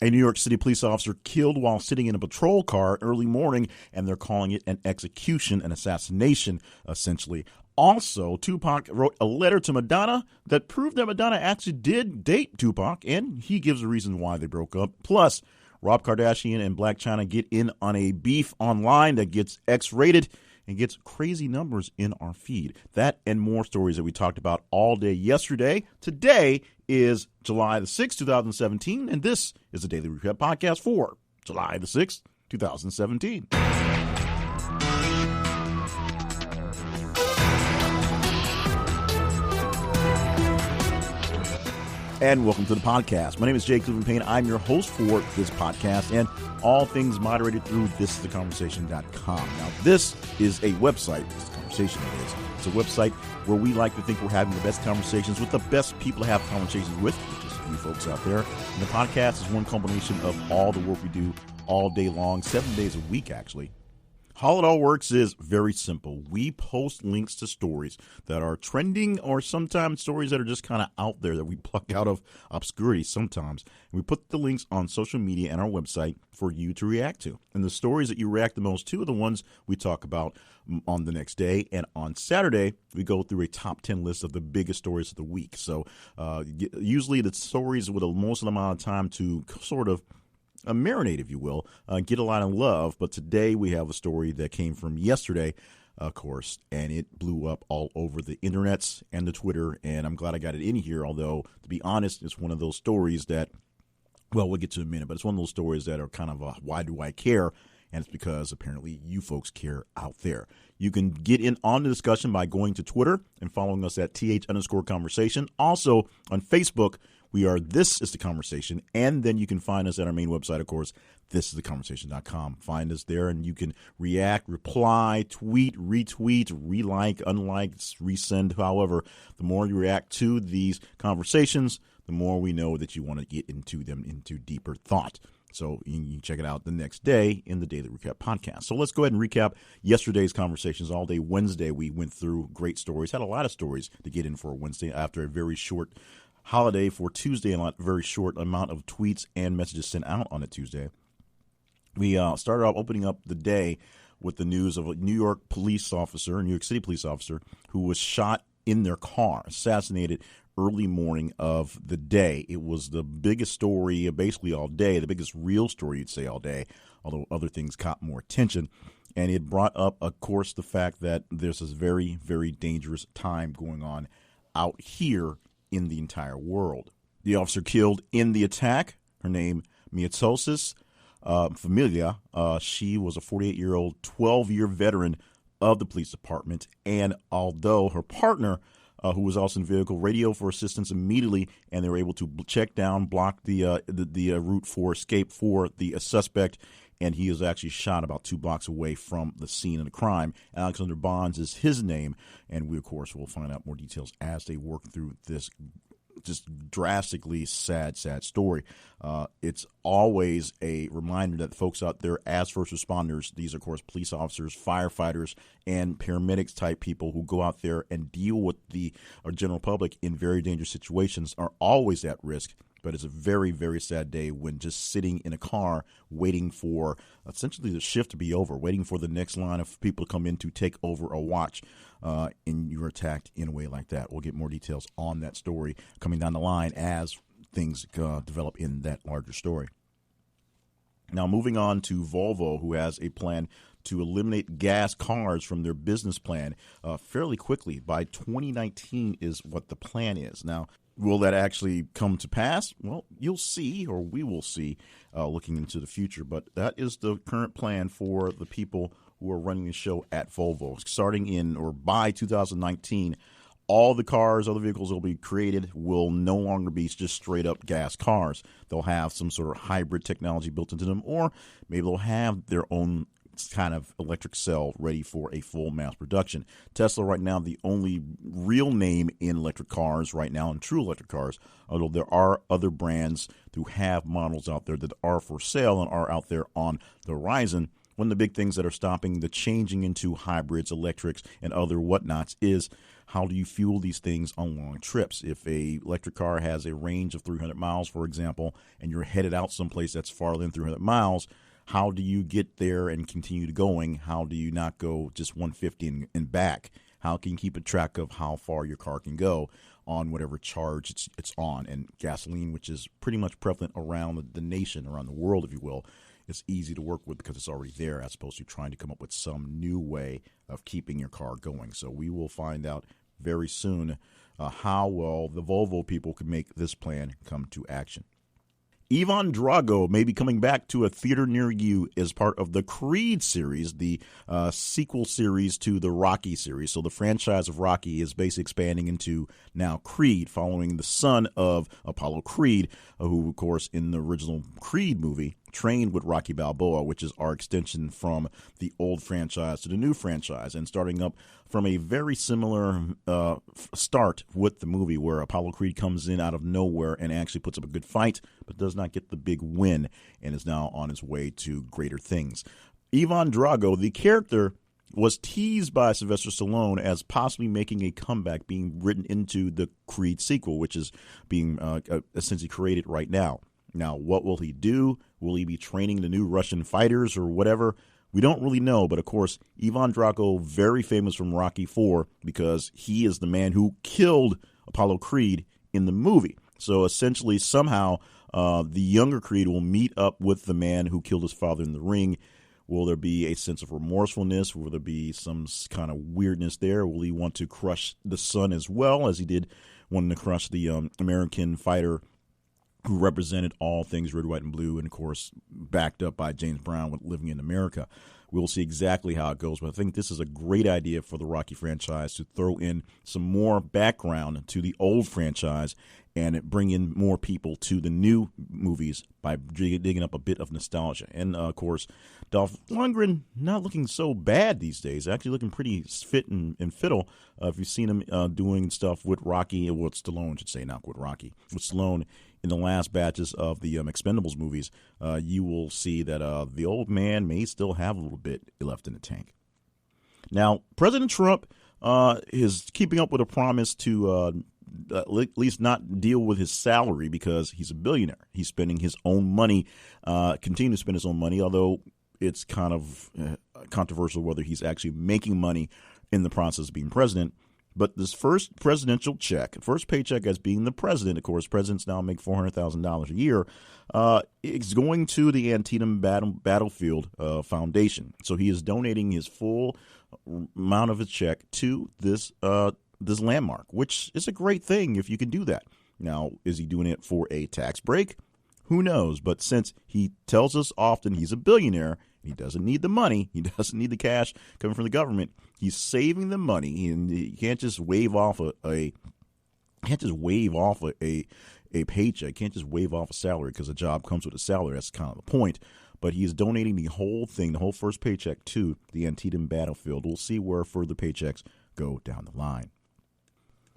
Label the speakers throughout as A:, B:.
A: A New York City police officer killed while sitting in a patrol car early morning, and they're calling it an execution, an assassination, essentially. Also, Tupac wrote a letter to Madonna that proved that Madonna actually did date Tupac, and he gives a reason why they broke up. Plus, Rob Kardashian and Blac Chyna get in on a beef online that gets X-rated and gets crazy numbers in our feed. That and more stories that we talked about all day yesterday. Today is July the 6th, 2017, and this is the Daily Recap Podcast for July the 6th, 2017. And welcome to the podcast. My name is Jay Cleveland Payne. I'm your host for this podcast and all things moderated through thisistheconversation.com. Now, this is a website. This is a conversation, it is. It's a website where we like to think we're having the best conversations with the best people to have conversations with, which is you folks out there. And the podcast is one combination of all the work we do all day long, 7 days a week, actually. How it all works is very simple. We post links to stories that are trending or sometimes stories that are just kind of out there that we pluck out of obscurity sometimes. And we put the links on social media and our website for you to react to. And the stories that you react the most to are the ones we talk about on the next day. And on Saturday, we go through a top 10 list of the biggest stories of the week. So usually the stories with the most amount of time to sort of a marinade, if you will, get a lot of love. But today we have a story that came from yesterday, of course, and it blew up all over the internets and the Twitter. And I'm glad I got it in here, although, to be honest, it's one of those stories that, well, we'll get to in a minute, but it's one of those stories that are kind of a why do I care? And it's because apparently you folks care out there. You can get in on the discussion by going to Twitter and following us at th_conversation. Also on Facebook, we are This Is The Conversation, and then you can find us at our main website, of course, thisistheconversation.com. Find us there, and you can react, reply, tweet, retweet, relike, unlike, resend. However, the more you react to these conversations, the more we know that you want to get into them into deeper thought. So you can check it out the next day in the Daily Recap Podcast. So let's go ahead and recap yesterday's conversations. All day Wednesday, we went through great stories, had a lot of stories to get in for a Wednesday after a very short holiday for Tuesday, and a very short amount of tweets and messages sent out on a Tuesday. We started off opening up the day with the news of a New York City police officer who was shot in their car, assassinated early morning of the day. It was the biggest story basically all day, the biggest real story you'd say all day, although other things caught more attention. And it brought up, of course, the fact that there's this very, very dangerous time going on out here in the entire world. The officer killed in the attack, her name Mietosis Familia. She was a 48-year-old, 12-year veteran of the police department. And although her partner, who was also in the vehicle, radioed for assistance immediately, and they were able to check down, block the route for escape for the suspect, and he was actually shot about 2 blocks away from the scene of the crime. Alexander Bonds is his name, and we, of course, will find out more details as they work through this just drastically sad story. It's always a reminder that folks out there as first responders, these are, of course, police officers, firefighters, and paramedics type people who go out there and deal with the general public in very dangerous situations, are always at risk. But it's a very, very sad day when just sitting in a car waiting for essentially the shift to be over, waiting for the next line of people to come in to take over a watch, and you're attacked in a way like that. We'll get more details on that story coming down the line as things develop in that larger story. Now, moving on to Volvo, who has a plan to eliminate gas cars from their business plan fairly quickly. By 2019 is what the plan is. Now, will that actually come to pass? Well, you'll see, or we will see, looking into the future. But that is the current plan for the people who are running the show at Volvo. Starting in or by 2019, all the cars, all the vehicles that will be created will no longer be just straight up gas cars. They'll have some sort of hybrid technology built into them, or maybe they'll have their own kind of electric cell ready for a full mass production. Tesla right now, the only real name in electric cars right now, in true electric cars, although there are other brands who have models out there that are for sale and are out there on the horizon. one of the big things that are stopping the changing into hybrids, electrics, and other whatnots is how do you fuel these things on long trips? If a electric car has a range of 300 miles, for example, and you're headed out someplace that's farther than 300 miles, how do you get there and continue to going? How do you not go just 150 and back? How can you keep a track of how far your car can go on whatever charge it's on? And gasoline, which is pretty much prevalent around the nation, around the world, if you will, it's easy to work with because it's already there, as opposed to trying to come up with some new way of keeping your car going. So we will find out very soon how well the Volvo people can make this plan come to action. Ivan Drago may be coming back to a theater near you as part of the Creed series, the sequel series to the Rocky series. So the franchise of Rocky is basically expanding into now Creed, following the son of Apollo Creed, who, of course, in the original Creed movie, trained with Rocky Balboa, which is our extension from the old franchise to the new franchise, and starting up from a very similar start with the movie, where Apollo Creed comes in out of nowhere and actually puts up a good fight, but does not get the big win, and is now on his way to greater things. Ivan Drago, the character, was teased by Sylvester Stallone as possibly making a comeback, being written into the Creed sequel, which is being essentially created right now. Now, what will he do? Will he be training the new Russian fighters or whatever? We don't really know, but of course, Ivan Drago, very famous from Rocky IV, because he is the man who killed Apollo Creed in the movie. So essentially, somehow, the younger Creed will meet up with the man who killed his father in the ring. Will there be a sense of remorsefulness? Will there be some kind of weirdness there? Will he want to crush the son as well, as he did wanting to crush the American fighter who represented all things red, white, and blue, and, of course, backed up by James Brown with Living in America? We'll see exactly how it goes, but I think this is a great idea for the Rocky franchise to throw in some more background to the old franchise and bring in more people to the new movies by digging up a bit of nostalgia. And, of course, Dolph Lundgren not looking so bad these days, actually looking pretty fit and fiddle. If you've seen him doing stuff with Rocky, or with Stallone, I should say, not with Rocky, with Stallone in the last batches of the Expendables movies, you will see that the old man may still have a little bit left in the tank. Now, President Trump is keeping up with a promise to at least not deal with his salary, because he's a billionaire. He's spending his own money, continue to spend his own money, although it's kind of controversial whether he's actually making money in the process of being president. But this first presidential check, first paycheck as being the president, of course, presidents now make $400,000 a year, is going to the Antietam Battlefield Foundation. So he is donating his full amount of his check to this landmark, which is a great thing if you can do that. Now, is he doing it for a tax break? Who knows? But since he tells us often he's a billionaire, he doesn't need the money, he doesn't need the cash coming from the government, he's saving the money, and he can't just wave off a paycheck, can't just wave off a salary, because a job comes with a salary. That's kind of the point. But he is donating the whole thing, the whole first paycheck, to the Antietam Battlefield. We'll see where further paychecks go down the line.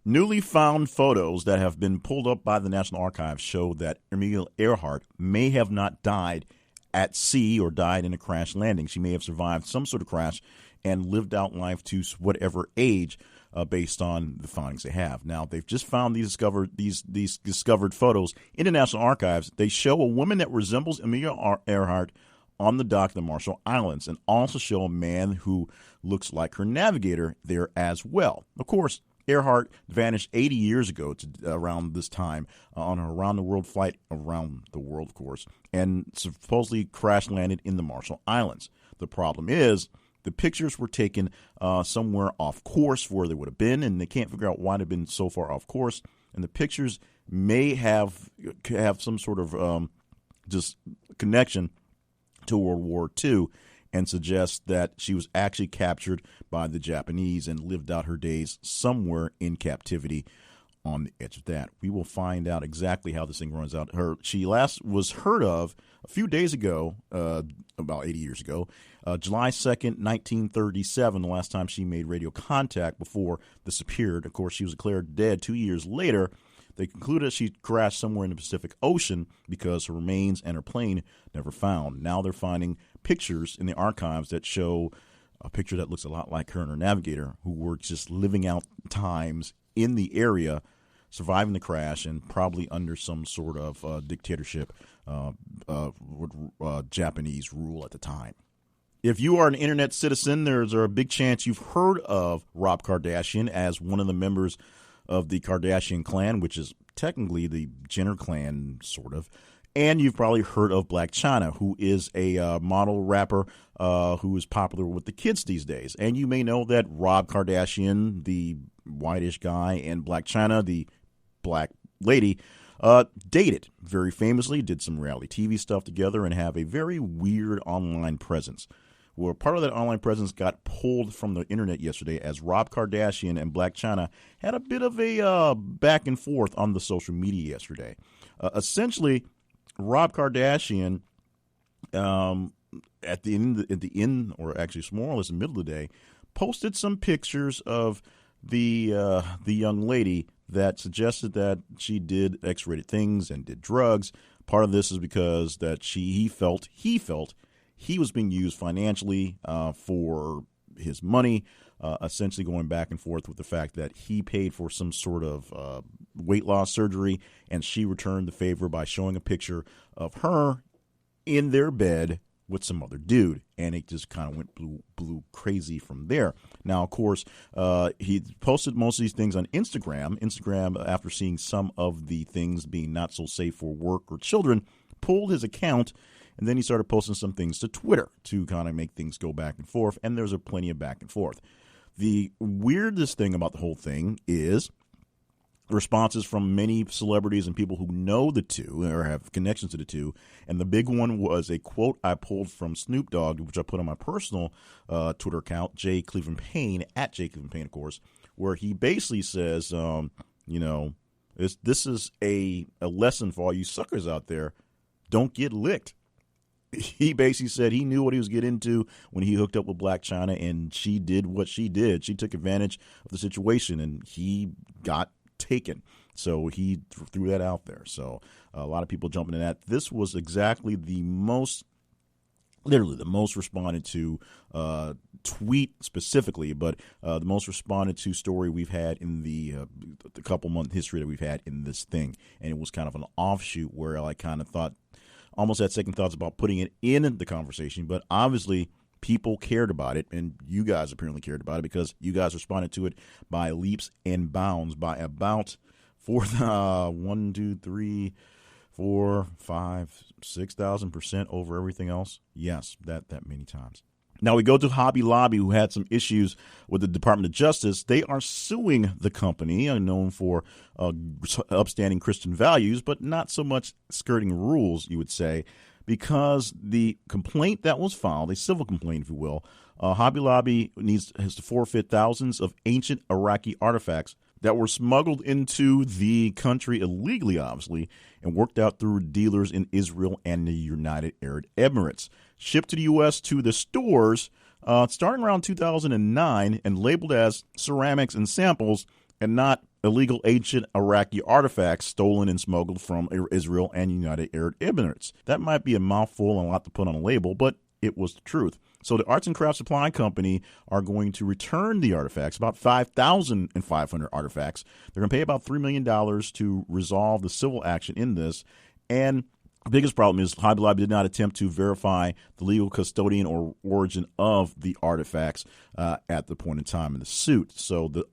A: Newly found photos that have been pulled up by the National Archives show that Amelia Earhart may have not died at sea or died in a crash landing. She may have survived some sort of crash and lived out life to whatever age, based on the findings they have. Now, they've just found these discovered photos in the National Archives. They show a woman that resembles Amelia Earhart on the dock of the Marshall Islands, and also show a man who looks like her navigator there as well. Of course, Earhart vanished 80 years ago around this time on her around-the-world flight, around the world, of course, and supposedly crash-landed in the Marshall Islands. The problem is the pictures were taken somewhere off course where they would have been, and they can't figure out why they've been so far off course. And the pictures may have some sort of just connection to World War II, and suggest that she was actually captured by the Japanese and lived out her days somewhere in captivity on the edge of that. We will find out exactly how this thing runs out. She last was heard of a few days ago, about 80 years ago, July 2nd, 1937, the last time she made radio contact before this appeared. Of course, she was declared dead 2 years later. They concluded she crashed somewhere in the Pacific Ocean because her remains and her plane never found. Now they're finding pictures in the archives that show a picture that looks a lot like her and her navigator, who were just living out times in the area, surviving the crash, and probably under some sort of dictatorship, Japanese rule at the time. If you are an internet citizen, there's a big chance you've heard of Rob Kardashian as one of the members of the Kardashian clan, which is technically the Jenner clan, sort of. And you've probably heard of Blac Chyna, who is a model rapper who is popular with the kids these days. And you may know that Rob Kardashian, the whitish guy, and Blac Chyna, the black lady, dated very famously, did some reality TV stuff together, and have a very weird online presence. Well, part of that online presence got pulled from the internet yesterday as Rob Kardashian and Blac Chyna had a bit of a back and forth on the social media yesterday. Essentially, Rob Kardashian, at the end, or actually more or less in the middle of the day, posted some pictures of the young lady that suggested that she did X-rated things and did drugs. Part of this is because that he felt he was being used financially for his money, essentially going back and forth with the fact that he paid for some sort of weight loss surgery, and she returned the favor by showing a picture of her in their bed with some other dude, and it just kind of went blew crazy from there. Now, of course, he posted most of these things on Instagram. Instagram, after seeing some of the things being not so safe for work or children, pulled his account. And then he started posting some things to Twitter to kind of make things go back and forth, and there's plenty of back and forth. The weirdest thing about the whole thing is responses from many celebrities and people who know the two or have connections to the two, and the big one was a quote I pulled from Snoop Dogg, which I put on my personal Twitter account, J. Cleveland Payne, at J. Cleveland Payne, of course, where he basically says, this is a lesson for all you suckers out there. Don't get licked. He basically said he knew what he was getting into when he hooked up with Blac Chyna, and she did what she did. She took advantage of the situation, and he got taken. So he threw that out there. So a lot of people jumping in that. This was exactly literally the most responded to tweet specifically, but the most responded to story we've had in the couple month history that we've had in this thing. And it was kind of an offshoot where I kind of thought, almost had second thoughts about putting it in the conversation, but obviously people cared about it, and you guys apparently cared about it because you guys responded to it by leaps and bounds, by about 6,000% over everything else. Yes, that many times. Now we go to Hobby Lobby, who had some issues with the Department of Justice. They are suing the company, known for upstanding Christian values, but not so much skirting rules, you would say, because the complaint that was filed, a civil complaint, if you will, Hobby Lobby has to forfeit thousands of ancient Iraqi artifacts that were smuggled into the country illegally, obviously, and worked out through dealers in Israel and the United Arab Emirates. Shipped to the U.S. to the stores starting around 2009 and labeled as ceramics and samples and not illegal ancient Iraqi artifacts stolen and smuggled from Israel and United Arab Emirates. That might be a mouthful and a lot to put on a label, but it was the truth. So the Arts and Crafts Supply Company are going to return the artifacts, about 5,500 artifacts. They're going to pay about $3 million to resolve the civil action in this. And the biggest problem is Hobby Lobby did not attempt to verify the legal custodian or origin of the artifacts at the point in time in the suit. So the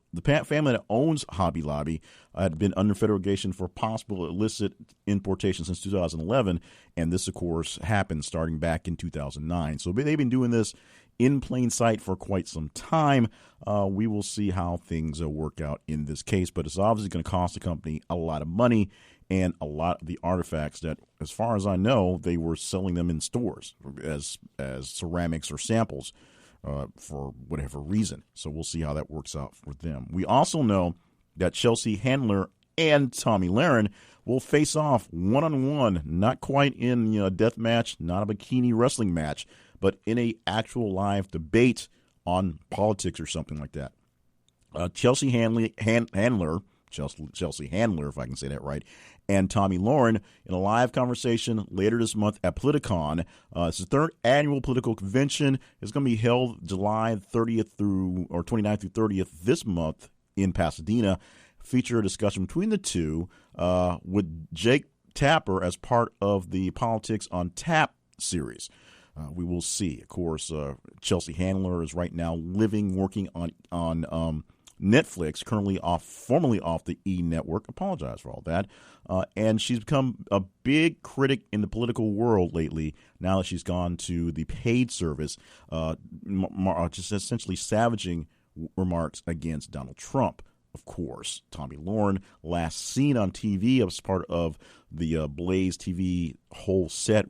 A: family that owns Hobby Lobby had been under federal investigation for possible illicit importation since 2011, and this, of course, happened starting back in 2009. So they've been doing this in plain sight for quite some time. We will see how things work out in this case, but it's obviously going to cost the company a lot of money. And a lot of the artifacts that, as far as I know, they were selling them in stores as ceramics or samples for whatever reason. So we'll see how that works out for them. We also know that Chelsea Handler and Tomi Lahren will face off one-on-one, not quite in a death match, not a bikini wrestling match, but in a actual live debate on politics or something like that. Chelsea Handler, Chelsea Handler, if I can say that right, and Tomi Lahren in a live conversation later this month at Politicon. It's the third annual political convention. It's going to be held July 30th through 29th through 30th this month in Pasadena. Feature a discussion between the two with Jake Tapper as part of the Politics on Tap series. We will see. Of course, Chelsea Handler is right now working on Netflix, formerly off the E! Network. Apologize for all that. And she's become a big critic in the political world lately now that she's gone to the paid service, just essentially savaging remarks against Donald Trump. Of course, Tomi Lahren, last seen on TV as part of the Blaze TV whole set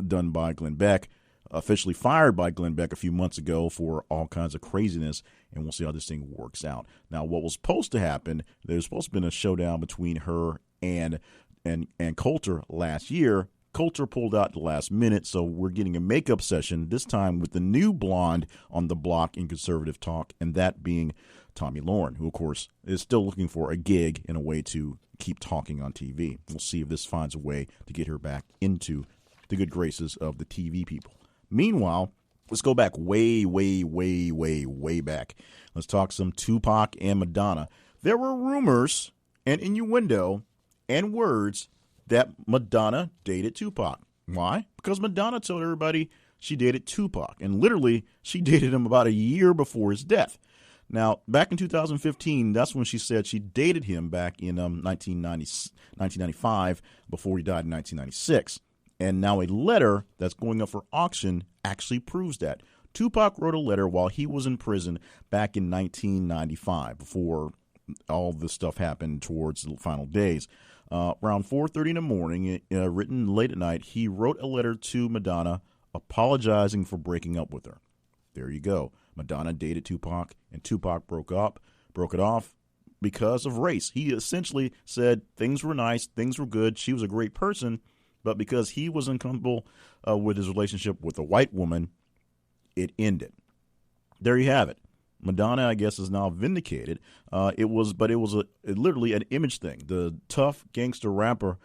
A: done by Glenn Beck, officially fired by Glenn Beck a few months ago for all kinds of craziness, and we'll see how this thing works out. Now, what was supposed to happen, there's supposed to have been a showdown between her and Coulter last year. Coulter pulled out at the last minute, so we're getting a makeup session, this time with the new blonde on the block in conservative talk, and that being Tomi Lahren, who, of course, is still looking for a gig and a way to keep talking on TV. We'll see if this finds a way to get her back into the good graces of the TV people. Meanwhile, let's go back way back. Let's talk some Tupac and Madonna. There were rumors and innuendo and words that Madonna dated Tupac. Why? Because Madonna told everybody she dated Tupac, and literally she dated him about a year before his death. Now, back in 2015, that's when she said she dated him back in 1995 before he died in 1996. And now a letter that's going up for auction actually proves that. Tupac wrote a letter while he was in prison back in 1995, before all this stuff happened towards the final days. Around 4:30 in the morning, written late at night, he wrote a letter to Madonna apologizing for breaking up with her. There you go. Madonna dated Tupac, and Tupac broke it off because of race. He essentially said things were nice, things were good, she was a great person, but because he was uncomfortable with his relationship with a white woman, it ended. There you have it. Madonna, I guess, is now vindicated. It was literally an image thing. The tough gangster rapper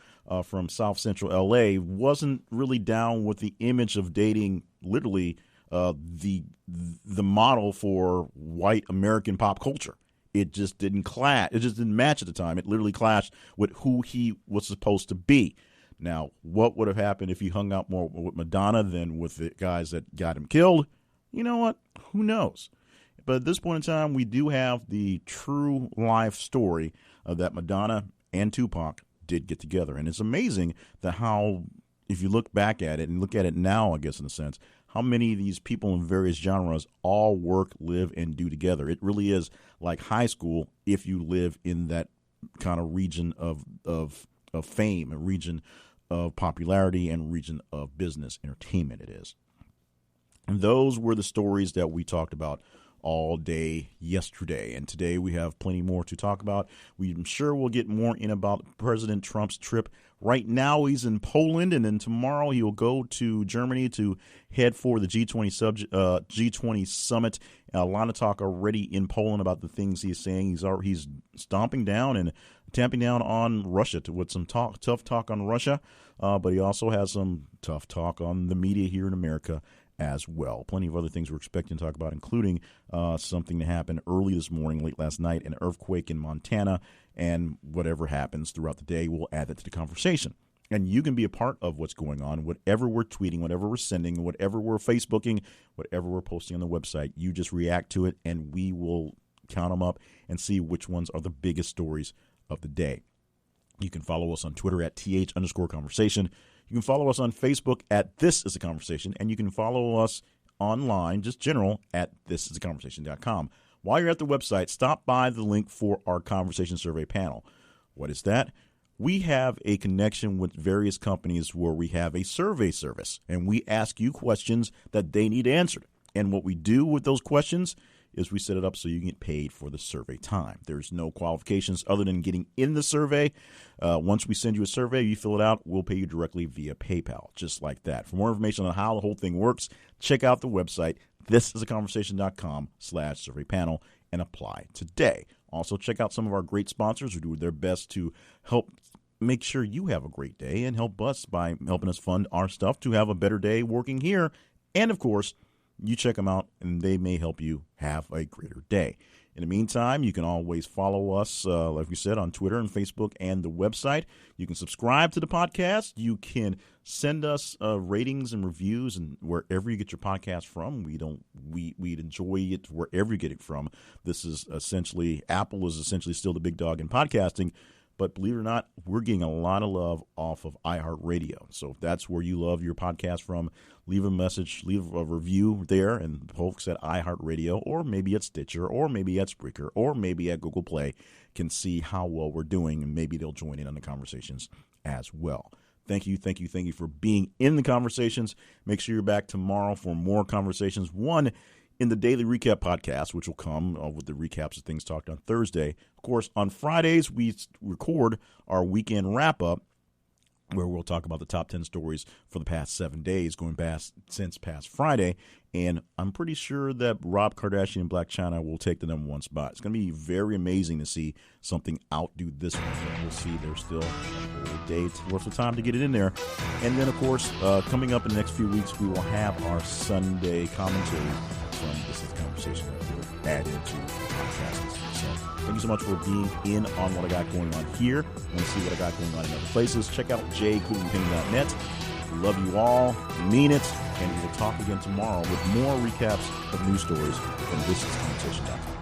A: from South Central L.A. wasn't really down with the image of dating literally the model for white American pop culture. It just didn't clash. It just didn't match at the time. It literally clashed with who he was supposed to be. Now, what would have happened if he hung out more with Madonna than with the guys that got him killed? You know what? Who knows? But at this point in time, we do have the true life story that Madonna and Tupac did get together. And it's amazing that how, if you look back at it and look at it now, I guess in a sense, how many of these people in various genres all work, live, and do together. It really is like high school if you live in that kind of region of fame, a region of popularity, and region of business entertainment it is. And those were the stories that we talked about all day yesterday. And today we have plenty more to talk about. I'm sure we'll get more in about President Trump's trip. Right now he's in Poland, and then tomorrow he will go to Germany to head for the G20 summit. A lot of talk already in Poland about the things he's saying. He's stomping down and tamping down on Russia with some tough talk on Russia, but he also has some tough talk on the media here in America as well. Plenty of other things we're expecting to talk about, including something that happened early this morning, late last night, an earthquake in Montana, and whatever happens throughout the day, we'll add that to the conversation. And you can be a part of what's going on, whatever we're tweeting, whatever we're sending, whatever we're Facebooking, whatever we're posting on the website. You just react to it, and we will count them up and see which ones are the biggest stories of the day. You can follow us on Twitter at @th_conversation. You can follow us on Facebook at This Is a Conversation, and you can follow us online, just general, at thisisaconversation.com. While you're at the website, stop by the link for our conversation survey panel. What is that? We have a connection with various companies where we have a survey service, and we ask you questions that they need answered. And what we do with those questions is we set it up so you can get paid for the survey time. There's no qualifications other than getting in the survey. Once we send you a survey, you fill it out, we'll pay you directly via PayPal, just like that. For more information on how the whole thing works, check out the website, thisisaconversation.com/survey panel, and apply today. Also, check out some of our great sponsors who do their best to help make sure you have a great day and help us by helping us fund our stuff to have a better day working here. And, of course, you check them out, and they may help you have a greater day. In the meantime, you can always follow us, like we said, on Twitter and Facebook and the website. You can subscribe to the podcast. You can send us ratings and reviews and wherever you get your podcast from. We'd enjoy it wherever you get it from. This is essentially, Apple is essentially still the big dog in podcasting. But believe it or not, we're getting a lot of love off of iHeartRadio. So if that's where you love your podcast from, leave a message, leave a review there, and folks at iHeartRadio, or maybe at Stitcher, or maybe at Spreaker, or maybe at Google Play can see how well we're doing, and maybe they'll join in on the conversations as well. Thank you for being in the conversations. Make sure you're back tomorrow for more conversations. One, in the Daily Recap podcast, which will come with the recaps of things talked on Thursday. Of course, on Fridays, we record our weekend wrap-up, where we'll talk about the top 10 stories for the past 7 days, going past since past Friday. And I'm pretty sure that Rob Kardashian and Blac Chyna will take the #1 spot. It's going to be very amazing to see something outdo this one. But we'll see. There's still a whole day worth of time to get it in there. And then, of course, coming up in the next few weeks, we will have our Sunday commentary from This Is the Conversation that we'll add into the podcast. So thank you so much for being in on what I got going on here. Want to see what I got going on in other places? Check out jclevelandpayne.net. Love you all. Mean it. And we'll talk again tomorrow with more recaps of news stories from thisisconversation.com.